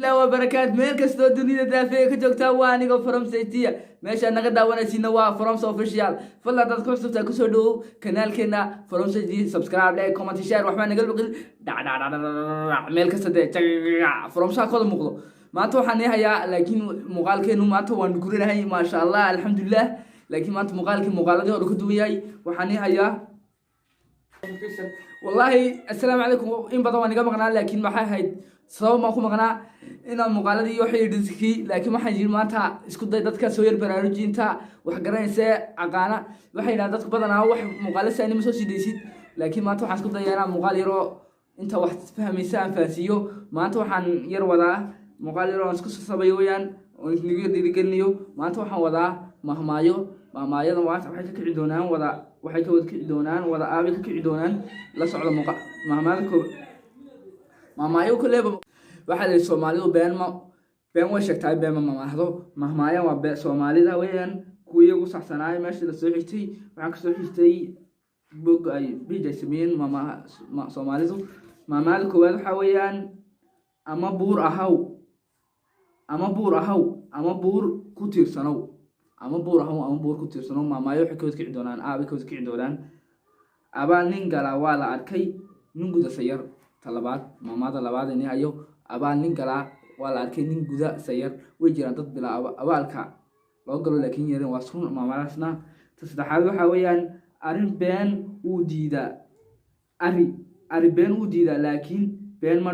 الله وبركاته ميل كستو دنيا دافئ كجوجتا وانيغو فروم سيتيا ماشي naga daawanaysiina waa from official falla dad ku xusubta ku soo dhaw kanaalkeena from seytii subscribe like comment share waxba naga baqil meel kasta from saakooda muuqdo maanta waxaan hayaa laakiin muuqaalkeenu maanta waan gurinahay ma sha Allah alxamdulillah laakiin maanta muuqaaladii hore ku duwan yahay waxaan hayaa wallahi assalaamu alaykum in badan waan iga maqnaa laakiin maxay hayd sabab ma ku maqnaa inaan muuqaaladii waxay dhintay laakiin waxaan jiri maanta isku day dadka soo yar baraarujinta wax garanaysa aqaana waxay yiraahdaan dadku badanaa wax muuqaalada aanima soo sideysid laakiin maanta waxaan isku dayaynaa muuqaal yaro inta wax fahmaysa aan faasiyo maanta waxaan yar wadaa muuqaal yaro aan isku sabayo wayaan oo niga dhiirigelinayo maanta waxaan wadaa mahmaayada waxay ka kici doonaan wada aabi ka kici doonaan la socdo mahmaayo kuleeba waxa la Soomaalidu been way sheegtay been mahmaahdo mahmaaya waa been Soomaalida weeyaan kuwiigu saxsanaay meesha la soo xigtay waxaan ka soo xigtay bog ay bija sameeyeen Soomaalidu mahmaada koowaad waxa weeyaan ama buur ahaw ama buur ku tiirsanow mahmaayo waxay ka kici doonaan aabi ka kici doonaan aba nin gala waa la arkay nin guda sayar talabaad mahmaada labaad in hayo aba nin gala waa la arkay nin guda sayar way jiraan dad bila abaalka loo galo laakiin yareen waa sun mahmaadaasna saddexaad waxa weeyaan arin been uu diida been uu diida laakiin been ma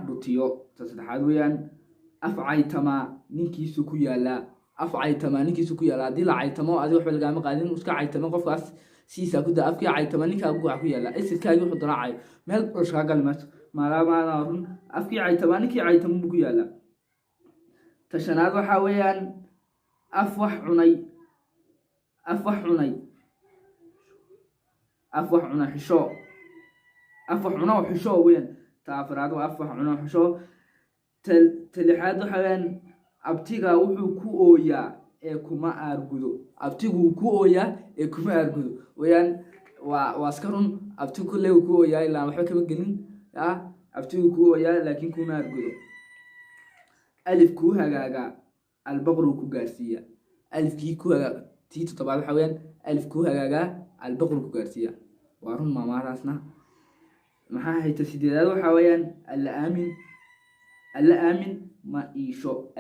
dhutiyo saddexaad weeyaan afcaytama ninkiisu ku yaala hadii la caytamo adiga wax laga ma qaadin iska caytamo qofkaas siisa ku daa afkii caytama ninka ku ku yaala isidkaagu wuxuu daraacay meel qorshaga galmas maalaamaana run afkii caytama ninkii caytamo ku yaala tashanaad waxa weeyaan af wax cunay xisho weeyaan taafaraad af wax cunay xisho talixaad waxa weeyaan abtiga wuxuu ku ooyaa ee kuma aargudo weeyaan waa askarun abtigu kule ku ooyaa ilaa waxba kama gelin abtigu ku ooyaa laakiin kuma aargudo alif ku hagaaga albaqru ku gaarsiya alifkii ku hagaaga tii todobaad waxa weeyaan alif ku hagaaga albaqru ku gaarsiya waa run maamaadaasna maxaa hayta sideedaad waxa weeyaan alla aamin ma iisho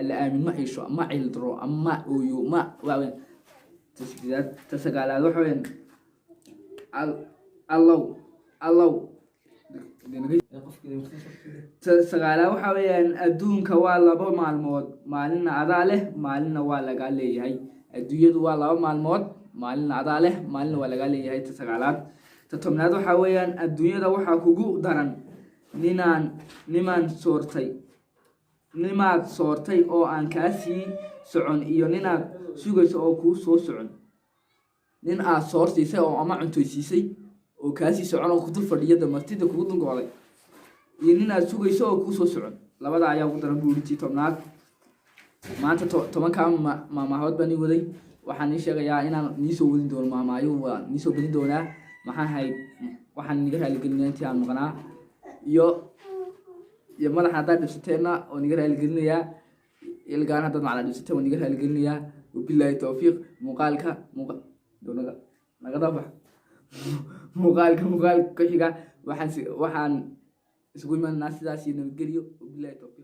ma cildro ama ooyo ma waawen tasagaalaad waxa weeyaan allow sagaalaad waxa weeyaan adduunka waa 2 maalmood maalina adaa leh maalina waa laga leeyahay adduunyadu waa 2 maalmood maalina adaa leh maalina waa laga leeyahay tasagaalaad tobnaad waxa weeyaan adduunyada waxa kugu daran nimaad soortay oo aan kaasii socon iyo ninaad sugayso oo ku soo socon nin aad soortisay oo ama cuntoysiisay oo kaasii socon oo ku dul fadhiyada martida kugu dungooday iyo ninaad sugayso oo ku soo socon labada ayaa ugu daran buurintii tobnaad maanta 10 ka maamahood bani waday waxaan sheegayaa inaan niisoo wadin doono maamaayo waa niisoo badin doonaa waxaan niga raaligelinayaa intii aan maqnaa iyo madaxa hadda dhibsateena oo niga raaligelinayaa ilgaan hadda macna dhibsateen oo niga raaligelinayaa wabillahi tawfiiq muuqaalka ka xiga waxaan isugu imaanaa sidaas iyo nabadgelyo wabillahi tawfiiq